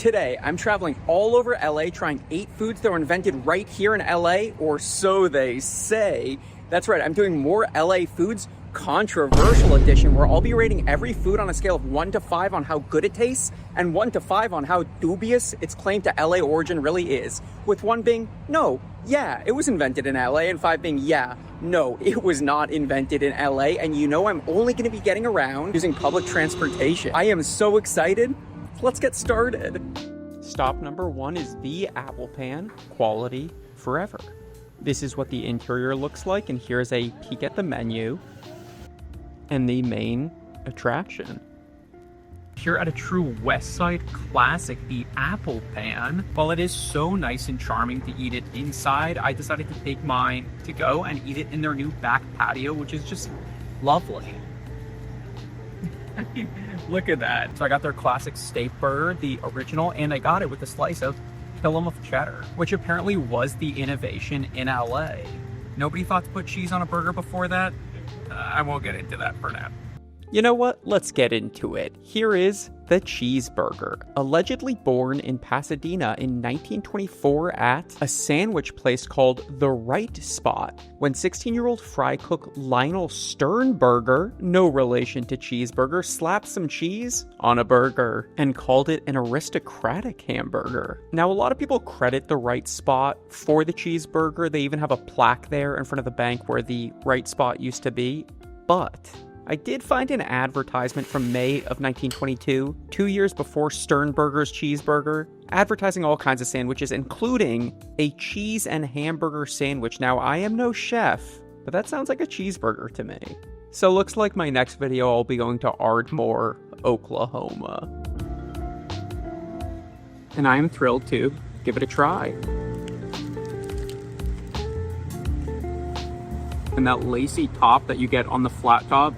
Today, I'm traveling all over LA trying 8 foods that were invented right here in LA, or so they say. That's right, I'm doing more LA foods controversial edition, where I'll be rating every food on a scale of 1 to 5 on how good it tastes, and 1 to 5 on how dubious its claim to LA origin really is. With 1 being, no, yeah, it was invented in LA, and 5 being, yeah, no, it was not invented in LA, and you know I'm only gonna be getting around using public transportation. I am so excited. Let's get started. Stop number 1 is the Apple Pan, quality forever. This is what the interior looks like, and here's a peek at the menu and the main attraction. Here at a true West Side classic, the Apple Pan. While it is so nice and charming to eat it inside, I decided to take mine to go and eat it in their new back patio, which is just lovely. Look at that. So I got their classic steak burger, the original, and I got it with a slice of Philadelphia cheddar, which apparently was the innovation in LA. Nobody thought to put cheese on a burger before that? I won't get into that for now. You know what? Let's get into it. Here is the Cheeseburger, allegedly born in Pasadena in 1924 at a sandwich place called The Right Spot, when 16-year-old fry cook Lionel Sternberger, no relation to Cheeseburger, slapped some cheese on a burger and called it an aristocratic hamburger. Now, a lot of people credit The Right Spot for the Cheeseburger. They even have a plaque there in front of the bank where the Right Spot used to be, but I did find an advertisement from May of 1922, 2 years before Sternberger's Cheeseburger, advertising all kinds of sandwiches, including a cheese and hamburger sandwich. Now, I am no chef, but that sounds like a cheeseburger to me. So looks like my next video I'll be going to Ardmore, Oklahoma. And I am thrilled to give it a try. And that lacy top that you get on the flat top,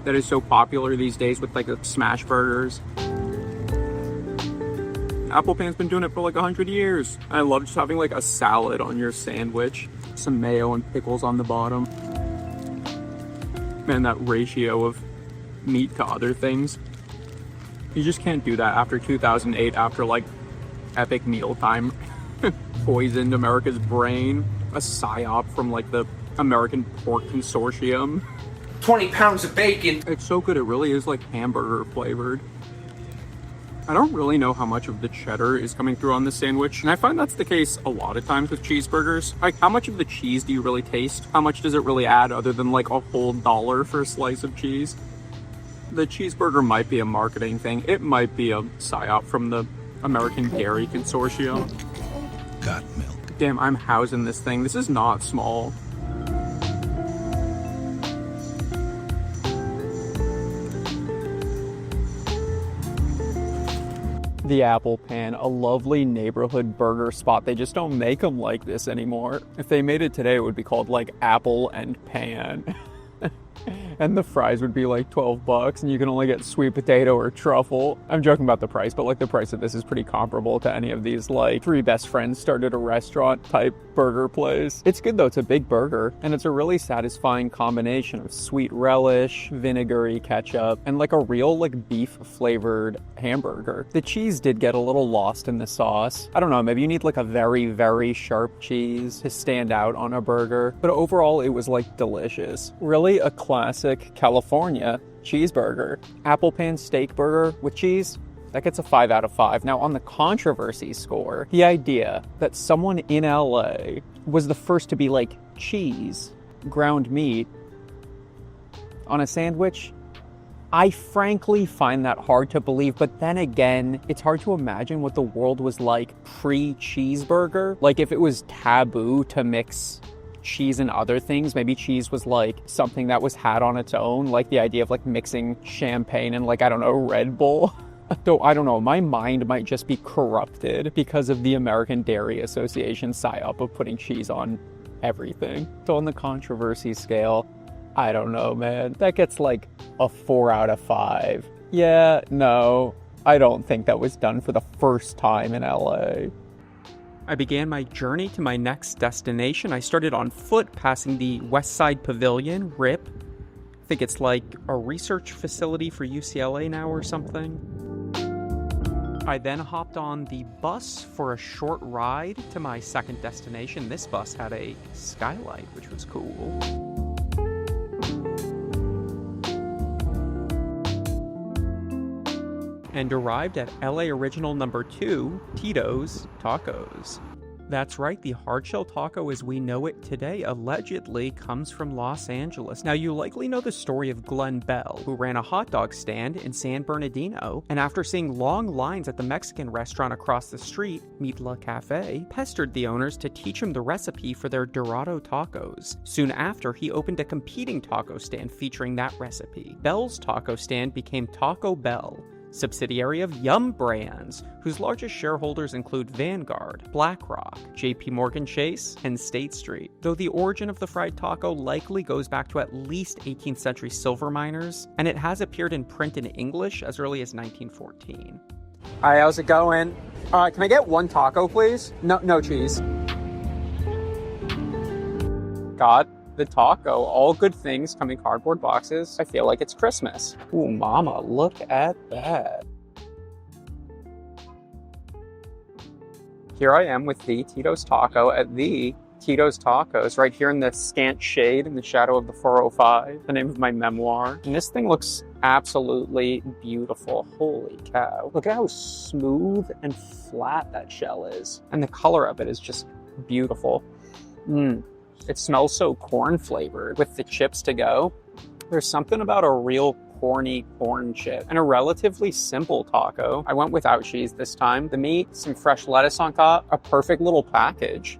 that is so popular these days with like the smash burgers. Apple Pan's been doing it for like 100 years. I love just having like a salad on your sandwich, some mayo and pickles on the bottom. Man, that ratio of meat to other things, you just can't do that after 2008, after like epic mealtime poisoned America's brain, a psyop from like the American Pork Consortium. 20 pounds of bacon. It's so good, it really is like hamburger flavored. I don't really know how much of the cheddar is coming through on the sandwich, and I find that's the case a lot of times with cheeseburgers. Like, how much of the cheese do you really taste? How much does it really add other than like a whole $1 for a slice of cheese? The cheeseburger might be a marketing thing. It might be a psyop from the American Dairy Consortium. Got milk. Damn, I'm housing this thing. This is not small. The Apple Pan, a lovely neighborhood burger spot. They just don't make them like this anymore. If they made it today, it would be called like Apple and Pan. And the fries would be like $12, and you can only get sweet potato or truffle. I'm joking about the price, but like the price of this is pretty comparable to any of these like 3 best friends started a restaurant type burger place. It's good though, it's a big burger, and it's a really satisfying combination of sweet relish, vinegary ketchup, and like a real like beef flavored hamburger. The cheese did get a little lost in the sauce. I don't know, maybe you need like a very, very sharp cheese to stand out on a burger, but overall it was like delicious. Really a classic California cheeseburger. Apple Pan steak burger with cheese, that gets a 5 out of 5. Now, on the controversy score, the idea that someone in LA was the first to be like, cheese, ground meat, on a sandwich, I frankly find that hard to believe. But then again, it's hard to imagine what the world was like pre-cheeseburger. Like if it was taboo to mix cheese and other things, maybe cheese was like something that was had on its own, like the idea of like mixing champagne and like, I don't know, Red Bull. Though I don't know, my mind might just be corrupted because of the American Dairy Association psyop of putting cheese on everything. So on the controversy scale, I don't know, man, that gets like a 4 out of 5. Yeah, no, I don't think that was done for the first time in LA. I began my journey to my next destination. I started on foot, passing the West Side Pavilion, RIP. I think it's like a research facility for UCLA now or something. I then hopped on the bus for a short ride to my second destination. This bus had a skylight, which was cool. And arrived at LA Original number 2, Tito's Tacos. That's right, the hardshell taco as we know it today allegedly comes from Los Angeles. Now, you likely know the story of Glenn Bell, who ran a hot dog stand in San Bernardino, and after seeing long lines at the Mexican restaurant across the street, Meat La Cafe, pestered the owners to teach him the recipe for their Dorado tacos. Soon after, he opened a competing taco stand featuring that recipe. Bell's taco stand became Taco Bell, subsidiary of Yum Brands, whose largest shareholders include Vanguard, BlackRock, JP Morgan Chase, and State Street. Though the origin of the fried taco likely goes back to at least 18th century silver miners, and it has appeared in print in English as early as 1914. Hi, how's it going? Can I get one taco, please? No cheese. Got the taco. All good things come in cardboard boxes. I feel like it's Christmas. Ooh, mama, look at that. Here I am with the Tito's Taco at the Tito's Tacos, right here in the scant shade in the shadow of the 405, the name of my memoir. And this thing looks absolutely beautiful. Holy cow. Look at how smooth and flat that shell is. And the color of it is just beautiful. It smells so corn flavored with the chips to go. There's something about a real corny corn chip and a relatively simple taco. I went without cheese this time. The meat, some fresh lettuce on top, a perfect little package.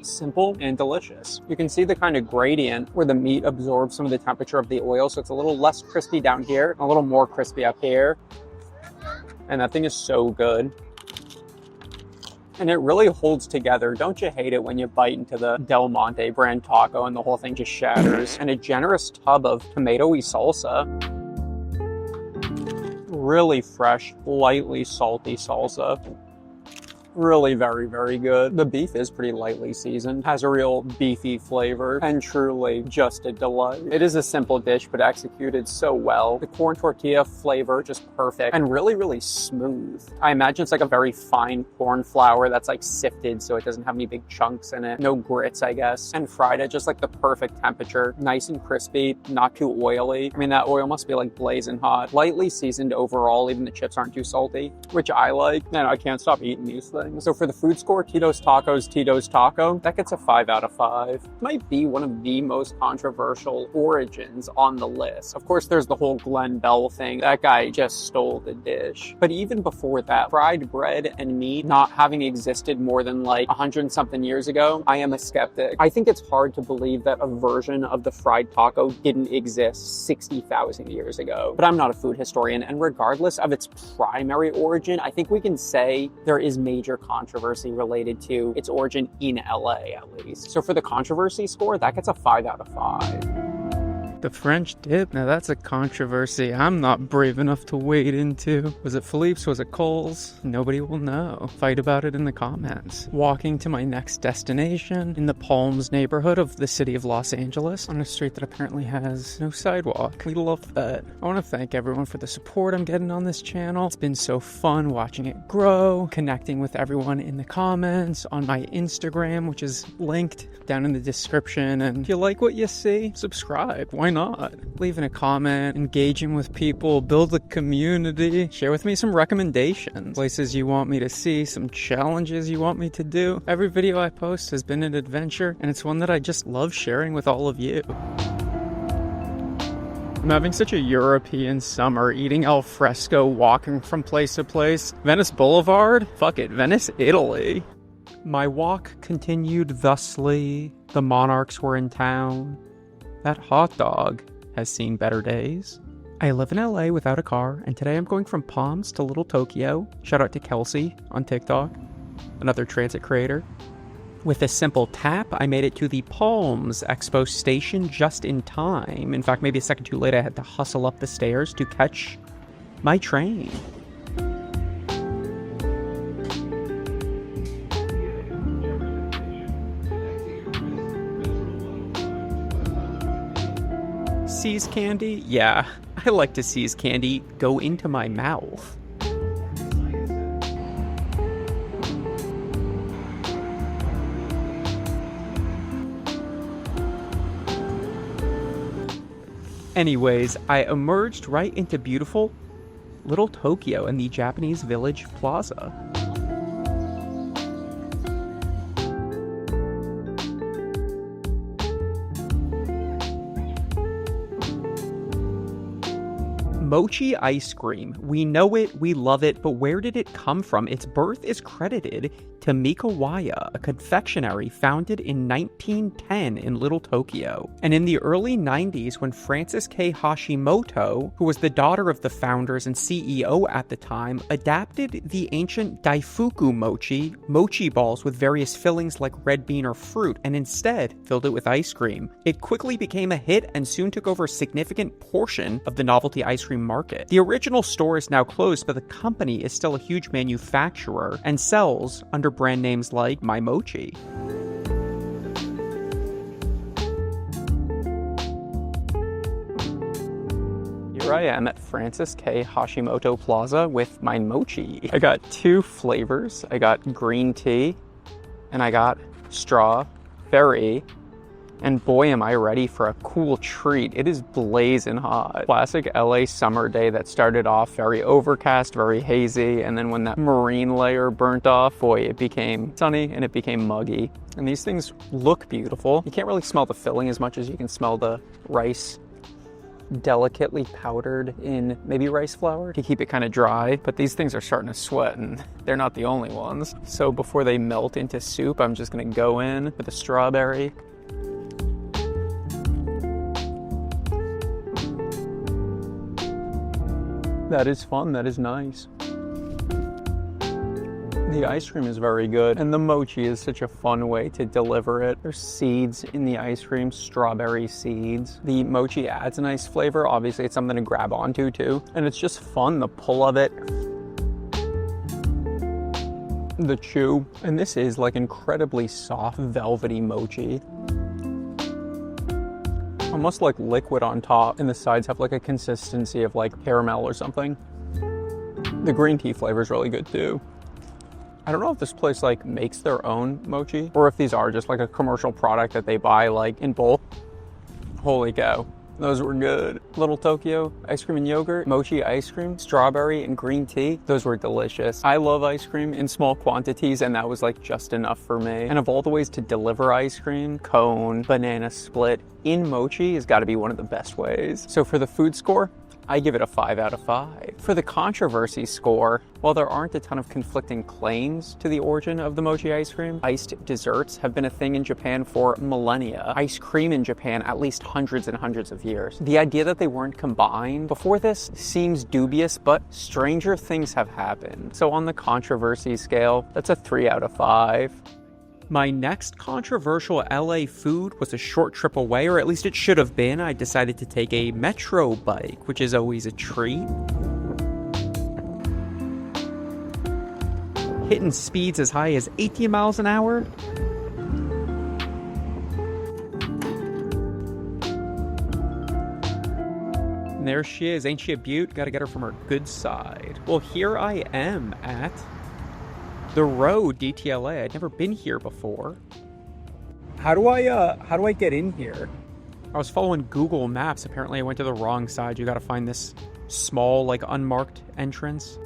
Simple and delicious. You can see the kind of gradient where the meat absorbs some of the temperature of the oil, so it's a little less crispy down here, a little more crispy up here. And that thing is so good. And it really holds together. Don't you hate it when you bite into the Del Monte brand taco and the whole thing just shatters? And a generous tub of tomatoey salsa. Really fresh, lightly salty salsa. Really very, very good. The beef is pretty lightly seasoned, has a real beefy flavor, and truly just a delight. It is a simple dish, but executed so well. The corn tortilla flavor, just perfect, and really, really smooth. I imagine it's like a very fine corn flour that's like sifted so it doesn't have any big chunks in it. No grits, I guess. And fried at just like the perfect temperature. Nice and crispy, not too oily. I mean, that oil must be like blazing hot. Lightly seasoned overall, even the chips aren't too salty, which I like. And I can't stop eating these things. So for the food score, Tito's Tacos, Tito's Taco, that gets a 5 out of 5. It might be one of the most controversial origins on the list. Of course, there's the whole Glenn Bell thing. That guy just stole the dish. But even before that, fried bread and meat not having existed more than like 100 and something years ago, I am a skeptic. I think it's hard to believe that a version of the fried taco didn't exist 60,000 years ago. But I'm not a food historian, and regardless of its primary origin, I think we can say there is major controversy related to its origin in LA, at least. So for the controversy score, that gets a 5 out of 5. The French dip? Now that's a controversy I'm not brave enough to wade into. Was it Philippe's? Was it Cole's? Nobody will know. Fight about it in the comments. Walking to my next destination in the Palms neighborhood of the city of Los Angeles on a street that apparently has no sidewalk. We love that. I want to thank everyone for the support I'm getting on this channel. It's been so fun watching it grow, connecting with everyone in the comments, on my Instagram, which is linked down in the description. And if you like what you see, subscribe. Why not? Leaving a comment, engaging with people, build a community, share with me some recommendations, places you want me to see, some challenges you want me to do. Every video I post has been an adventure, and it's one that I just love sharing with all of you. I'm having such a European summer, eating al fresco, walking from place to place. Venice Boulevard? Fuck it, Venice, Italy. My walk continued thusly. The monarchs were in town. That hot dog has seen better days. I live in LA without a car, and today I'm going from Palms to Little Tokyo. Shout out to Kelsey on TikTok, another transit creator. With a simple tap, I made it to the Palms Expo station just in time. In fact, maybe a second too late, I had to hustle up the stairs to catch my train. Seize candy? Yeah, I like to seize candy go into my mouth. Anyways, I emerged right into beautiful Little Tokyo in the Japanese Village Plaza. Mochi Ice Cream. We know it, we love it, but where did it come from? Its birth is credited to Mikawaya, a confectionery founded in 1910 in Little Tokyo. And in the early 90s, when Frances K. Hashimoto, who was the daughter of the founders and CEO at the time, adapted the ancient Daifuku mochi balls with various fillings like red bean or fruit, and instead filled it with ice cream. It quickly became a hit and soon took over a significant portion of the novelty ice cream market. The original store is now closed, but the company is still a huge manufacturer and sells under brand names like My Mochi. Here I am at Frances K. Hashimoto Plaza with my mochi. I got two flavors. I got green tea and I got strawberry. And boy, am I ready for a cool treat. It is blazing hot. Classic LA summer day that started off very overcast, very hazy, and then when that marine layer burnt off, boy, it became sunny and it became muggy. And these things look beautiful. You can't really smell the filling as much as you can smell the rice delicately powdered in maybe rice flour to keep it kind of dry. But these things are starting to sweat and they're not the only ones. So before they melt into soup, I'm just gonna go in with a strawberry. That is fun, that is nice. The ice cream is very good, and the mochi is such a fun way to deliver it. There's seeds in the ice cream, strawberry seeds. The mochi adds a nice flavor. Obviously, it's something to grab onto too, and it's just fun, the pull of it. The chew, and this is like incredibly soft, velvety mochi. Almost like liquid on top, and the sides have like a consistency of like caramel or something. The green tea flavor is really good too. I don't know if this place like makes their own mochi or if these are just like a commercial product that they buy like in bulk. Holy cow. Those were good. Little Tokyo, ice cream and yogurt, mochi ice cream, strawberry and green tea. Those were delicious. I love ice cream in small quantities, and that was like just enough for me. And of all the ways to deliver ice cream, cone, banana split, in mochi has got to be one of the best ways. So for the food score, I give it a 5 out of 5. For the controversy score, while there aren't a ton of conflicting claims to the origin of the mochi ice cream, iced desserts have been a thing in Japan for millennia. Ice cream in Japan at least hundreds and hundreds of years. The idea that they weren't combined before this seems dubious, but stranger things have happened. So on the controversy scale, that's a 3 out of 5. My next controversial LA food was a short trip away, or at least it should have been. I decided to take a metro bike, which is always a treat. Hitting speeds as high as 18 miles an hour. And there she is. Ain't she a beaut? Gotta get her from her good side. Well, here I am at the Road DTLA. I'd never been here before. How do I get in here? I was following Google Maps. Apparently I went to the wrong side. You gotta find this small, like, unmarked entrance.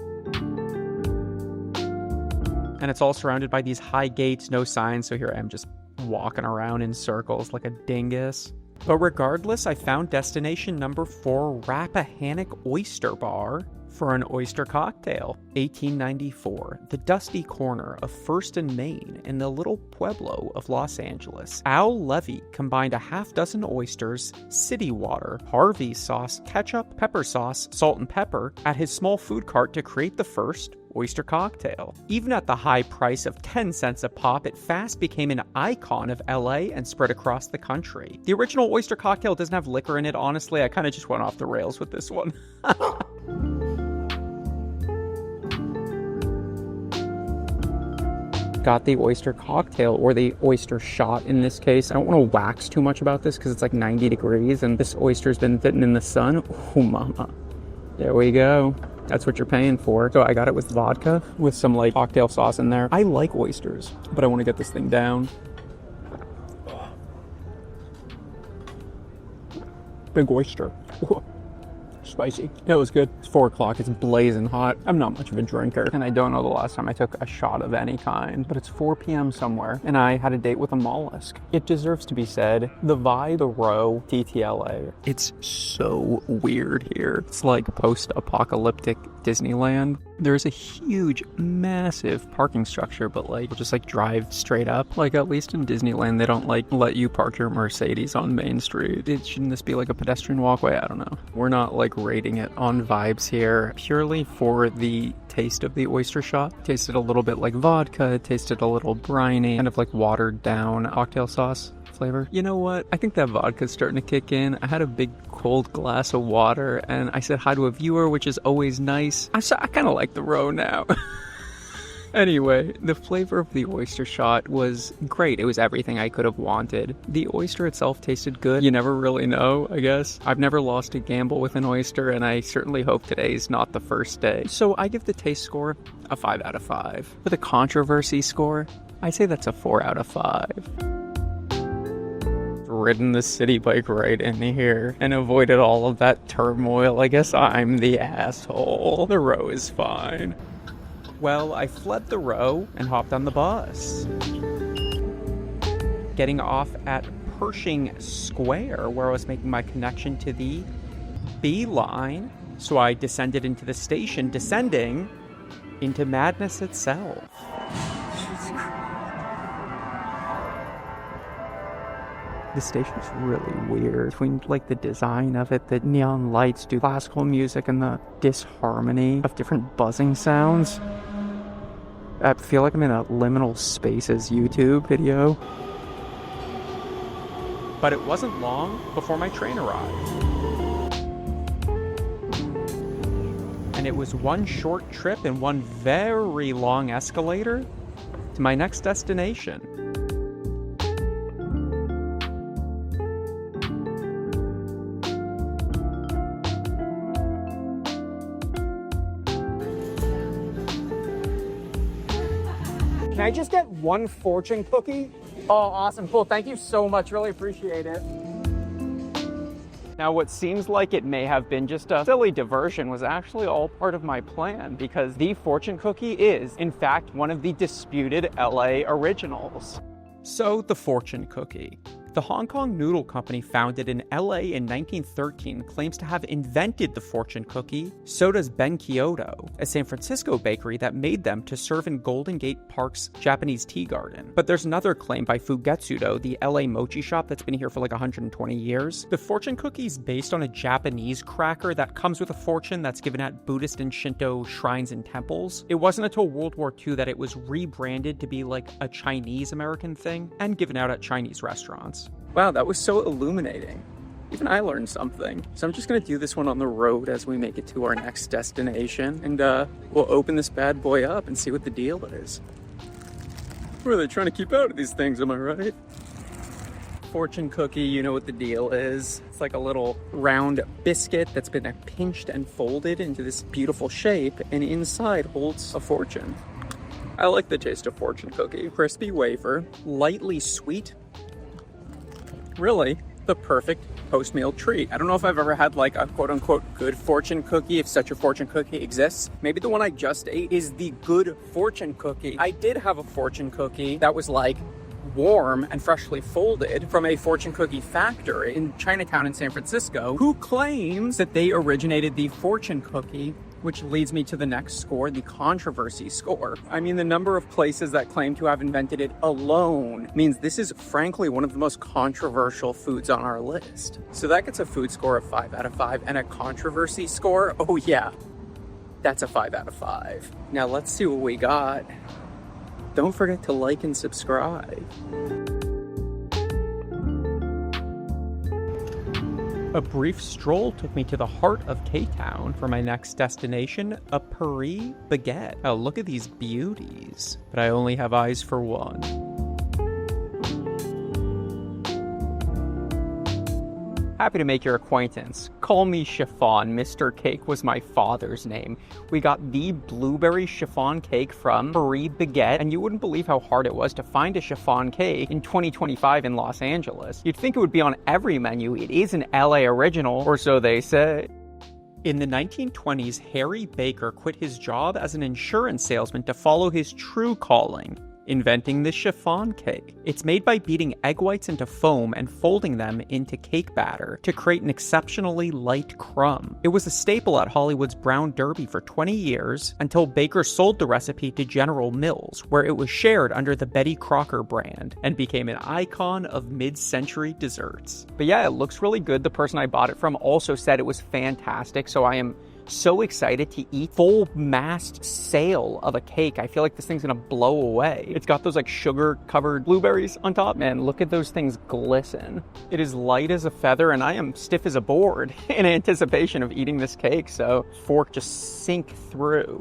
And it's all surrounded by these high gates, no signs, so here I am just walking around in circles like a dingus. But regardless, I found destination number 4, Rappahannock Oyster Bar, for an oyster cocktail. 1894, the dusty corner of 1st and Main in the little pueblo of Los Angeles. Al Levy combined a half-dozen oysters, city water, Harvey's sauce, ketchup, pepper sauce, salt and pepper at his small food cart to create the first oyster cocktail. Even at the high price of 10 cents a pop, it fast became an icon of LA and spread across the country. The original oyster cocktail doesn't have liquor in it, honestly. I kind of just went off the rails with this one. Got the oyster cocktail, or the oyster shot in this case. I don't want to wax too much about this because it's like 90 degrees and this oyster's been sitting in the sun. Oh mama. There we go. That's what you're paying for. So I got it with vodka with some like cocktail sauce in there. I like oysters, but I want to get this thing down. Big oyster. Whoa. Spicy. It was good. It's 4 o'clock. It's blazing hot. I'm not much of a drinker, and I don't know the last time I took a shot of any kind, but it's 4 p.m. somewhere, and I had a date with a mollusk. It deserves to be said. The vibe, the row, DTLA. It's so weird here. It's like post-apocalyptic Disneyland. There's a huge, massive parking structure, but like, just like drive straight up. Like, at least in Disneyland, they don't like let you park your Mercedes on Main Street. Shouldn't this be like a pedestrian walkway? I don't know. We're not like rating it on vibes here, purely for the taste of the oyster shot. Tasted a little bit like vodka, tasted a little briny, kind of like watered down cocktail sauce flavor. You know what? I think that vodka's starting to kick in. I had a big cold glass of water and I said hi to a viewer, which is always nice. I kind of like the row now. Anyway, the flavor of the oyster shot was great. It was everything I could have wanted. The oyster itself tasted good. You never really know, I guess. I've never lost a gamble with an oyster, and I certainly hope today's not the first day. So I give the taste score a 5 out of 5. For the controversy score, I say that's a 4 out of 5. Ridden the city bike right in here and avoided all of that turmoil. I guess I'm the asshole. The row is fine. Well, I fled the row and hopped on the bus. Getting off at Pershing Square, where I was making my connection to the B line. So I descended into the station, descending into madness itself. The station's really weird. Between like the design of it, the neon lights do classical music, and the disharmony of different buzzing sounds. I feel like I'm in a Liminal Spaces YouTube video. But it wasn't long before my train arrived. And it was one short trip and one very long escalator to my next destination. Can I just get one fortune cookie? Oh, awesome. Cool. Thank you so much. Really appreciate it. Now, what seems like it may have been just a silly diversion was actually all part of my plan, because the fortune cookie is, in fact, one of the disputed LA originals. So, the fortune cookie. The Hong Kong noodle company, founded in LA in 1913, claims to have invented the fortune cookie. So does Ben Kyoto, a San Francisco bakery that made them to serve in Golden Gate Park's Japanese tea garden. But there's another claim by Fugetsudo, the LA mochi shop that's been here for like 120 years. The fortune cookie is based on a Japanese cracker that comes with a fortune that's given at Buddhist and Shinto shrines and temples. It wasn't until World War II that it was rebranded to be like a Chinese-American thing and given out at Chinese restaurants. Wow, that was so illuminating. Even I learned something. So I'm just gonna do this one on the road as we make it to our next destination, and we'll open this bad boy up and see what the deal is. What are they trying to keep out of these things, am I right? Fortune cookie, you know what the deal is. It's like a little round biscuit that's been pinched and folded into this beautiful shape, and inside holds a fortune. I like the taste of fortune cookie. Crispy wafer, lightly sweet. Really, the perfect post-meal treat. I don't know if I've ever had like a quote-unquote good fortune cookie, if such a fortune cookie exists. Maybe the one I just ate is the good fortune cookie. I did have a fortune cookie that was like warm and freshly folded from a fortune cookie factory in Chinatown in San Francisco, who claims that they originated the fortune cookie, which leads me to the next score, the controversy score. I mean, the number of places that claim to have invented it alone means this is frankly one of the most controversial foods on our list. So that gets a food score of 5 out of 5, and a controversy score, oh yeah, that's a 5 out of 5. Now let's see what we got. Don't forget to like and subscribe. A brief stroll took me to the heart of K-Town for my next destination, a Paris baguette. Oh, look at these beauties. But I only have eyes for one. Happy to make your acquaintance. Call me Chiffon. Mr. Cake was my father's name. We got the blueberry chiffon cake from Paris Baguette, and you wouldn't believe how hard it was to find a chiffon cake in 2025 in Los Angeles. You'd think it would be on every menu. It is an LA original, or so they say. In the 1920s, Harry Baker quit his job as an insurance salesman to follow his true calling, inventing the chiffon cake. It's made by beating egg whites into foam and folding them into cake batter to create an exceptionally light crumb. It was a staple at Hollywood's Brown Derby for 20 years until Baker sold the recipe to General Mills, where it was shared under the Betty Crocker brand and became an icon of mid-century desserts. But yeah, it looks really good. The person I bought it from also said it was fantastic, so I am so excited to eat full massed sail of a cake. I feel like this thing's gonna blow away. It's got those like sugar covered blueberries on top. Man, look at those things glisten. It is light as a feather and I am stiff as a board in anticipation of eating this cake, so fork just sink through.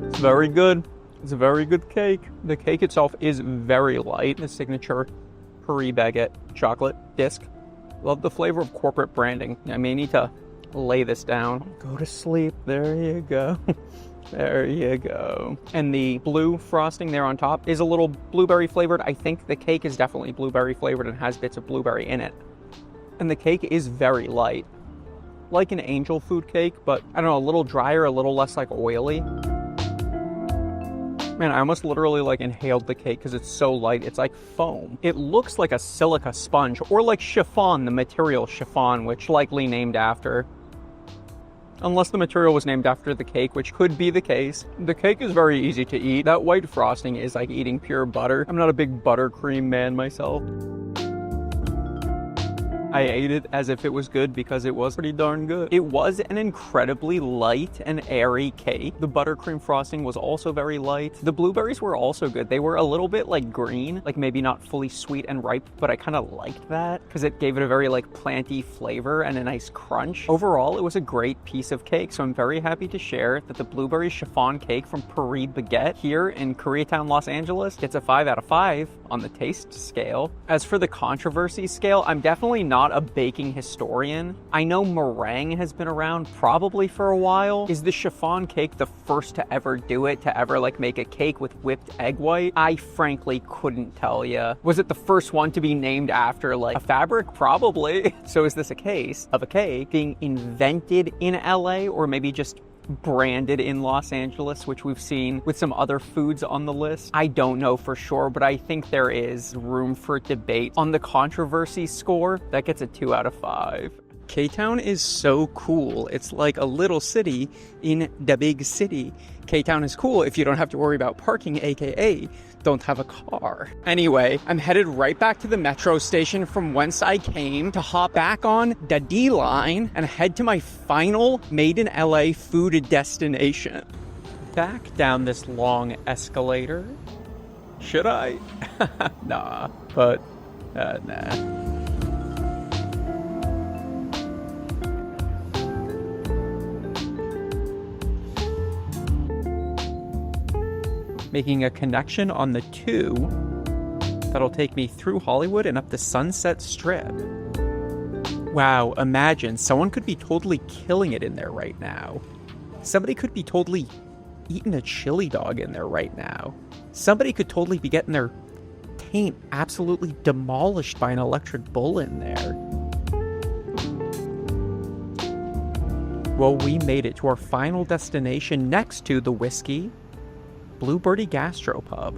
It's very good. It's a very good cake. The cake itself is very light. The signature Paris Baguette chocolate disc. Love the flavor of corporate branding. I may need to lay this down. Go to sleep. There you go. There you go. And the blue frosting there on top is a little blueberry flavored. I think the cake is definitely blueberry flavored and has bits of blueberry in it. And the cake is very light. Like an angel food cake, but I don't know, a little drier, a little less like oily. Man, I almost literally like inhaled the cake because it's so light. It's like foam. It looks like a silica sponge, or like chiffon, the material chiffon, which likely named after. Unless the material was named after the cake, which could be the case. The cake is very easy to eat. That white frosting is like eating pure butter. I'm not a big buttercream man myself. I ate it as if it was good because it was pretty darn good. It was an incredibly light and airy cake. The buttercream frosting was also very light. The blueberries were also good. They were a little bit like green, like maybe not fully sweet and ripe, but I kind of liked that because it gave it a very like planty flavor and a nice crunch. Overall, it was a great piece of cake, so I'm very happy to share that the blueberry chiffon cake from Paris Baguette here in Koreatown, Los Angeles gets a 5 out of 5 on the taste scale. As for the controversy scale, I'm definitely not a baking historian. I know meringue has been around probably for a while. Is the chiffon cake the first to ever do it, to ever like make a cake with whipped egg white? I frankly couldn't tell you. Was it the first one to be named after like a fabric? Probably. So is this a case of a cake being invented in LA, or maybe just branded in Los Angeles, which we've seen with some other foods on the list? I don't know for sure, but I think there is room for debate. On the controversy score, that gets a 2 out of 5. K-Town is so cool. It's like a little city in the big city. K-Town is cool if you don't have to worry about parking, aka don't have a car. Anyway, I'm headed right back to the metro station from whence I came to hop back on the D line and head to my final made in LA food destination. Back down this long escalator. Should I? Nah, but nah. Making a connection on the 2 that'll take me through Hollywood and up the Sunset Strip. Wow, imagine, someone could be totally killing it in there right now. Somebody could be totally eating a chili dog in there right now. Somebody could totally be getting their taint absolutely demolished by an electric bull in there. Well, we made it to our final destination next to the Whiskey Blue Birdie Gastropub.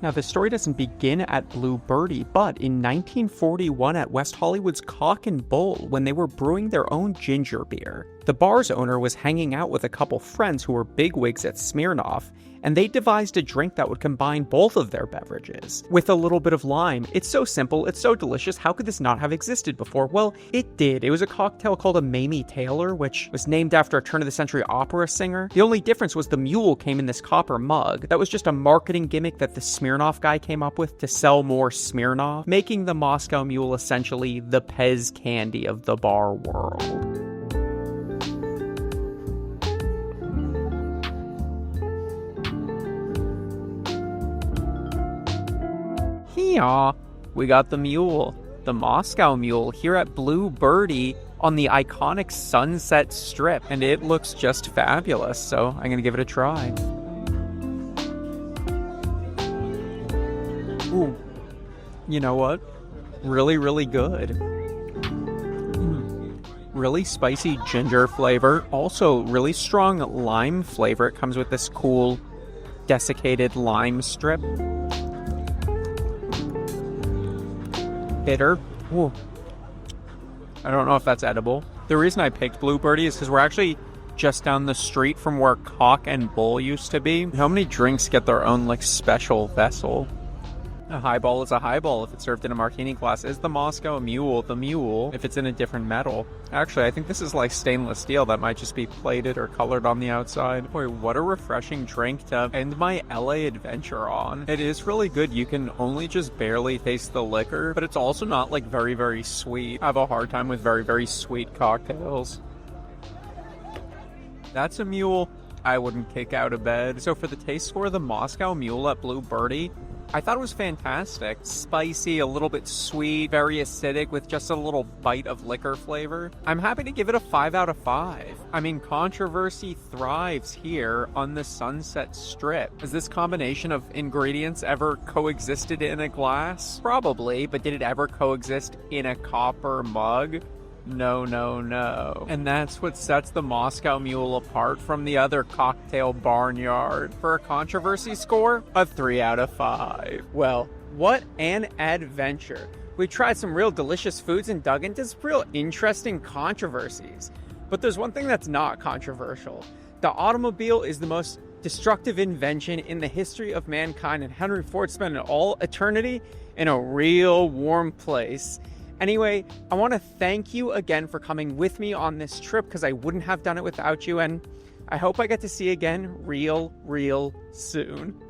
Now, the story doesn't begin at Blue Birdie, but in 1941 at West Hollywood's Cock and Bull, when they were brewing their own ginger beer. The bar's owner was hanging out with a couple friends who were bigwigs at Smirnoff, and they devised a drink that would combine both of their beverages with a little bit of lime. It's so simple, it's so delicious, how could this not have existed before? Well, it did. It was a cocktail called a Mamie Taylor, which was named after a turn-of-the-century opera singer. The only difference was the Mule came in this copper mug. That was just a marketing gimmick that the Smirnoff guy came up with to sell more Smirnoff, making the Moscow Mule essentially the Pez candy of the bar world. Yeah, we got the Mule, the Moscow Mule, here at Blue Birdie on the iconic Sunset Strip, and it looks just fabulous, so I'm gonna give it a try. Ooh, you know what? Really, really good. Really spicy ginger flavor, also really strong lime flavor. It comes with this cool desiccated lime strip. Bitter. Ooh. I don't know if that's edible. The reason I picked Blue Birdie is because we're actually just down the street from where Cock and Bull used to be. How many drinks get their own like special vessel? A highball is a highball if it's served in a martini glass. Is the Moscow Mule the Mule if it's in a different metal? Actually, I think this is like stainless steel that might just be plated or colored on the outside. Boy, what a refreshing drink to end my LA adventure on. It is really good. You can only just barely taste the liquor, but it's also not like very, very sweet. I have a hard time with very, very sweet cocktails. That's a Mule I wouldn't kick out of bed. So for the taste score, the Moscow Mule at Blue Birdie, I thought it was fantastic. Spicy, a little bit sweet, very acidic with just a little bite of liquor flavor. I'm happy to give it a 5 out of 5. I mean, controversy thrives here on the Sunset Strip. Has this combination of ingredients ever coexisted in a glass? Probably, but did it ever coexist in a copper mug? No, no, no. And that's what sets the Moscow Mule apart from the other cocktail barnyard. For a controversy score, a 3 out of 5. Well, what an adventure. We tried some real delicious foods and dug into some real interesting controversies. But there's one thing that's not controversial. The automobile is the most destructive invention in the history of mankind, and Henry Ford spent all eternity in a real warm place. Anyway, I want to thank you again for coming with me on this trip because I wouldn't have done it without you, and I hope I get to see you again real soon.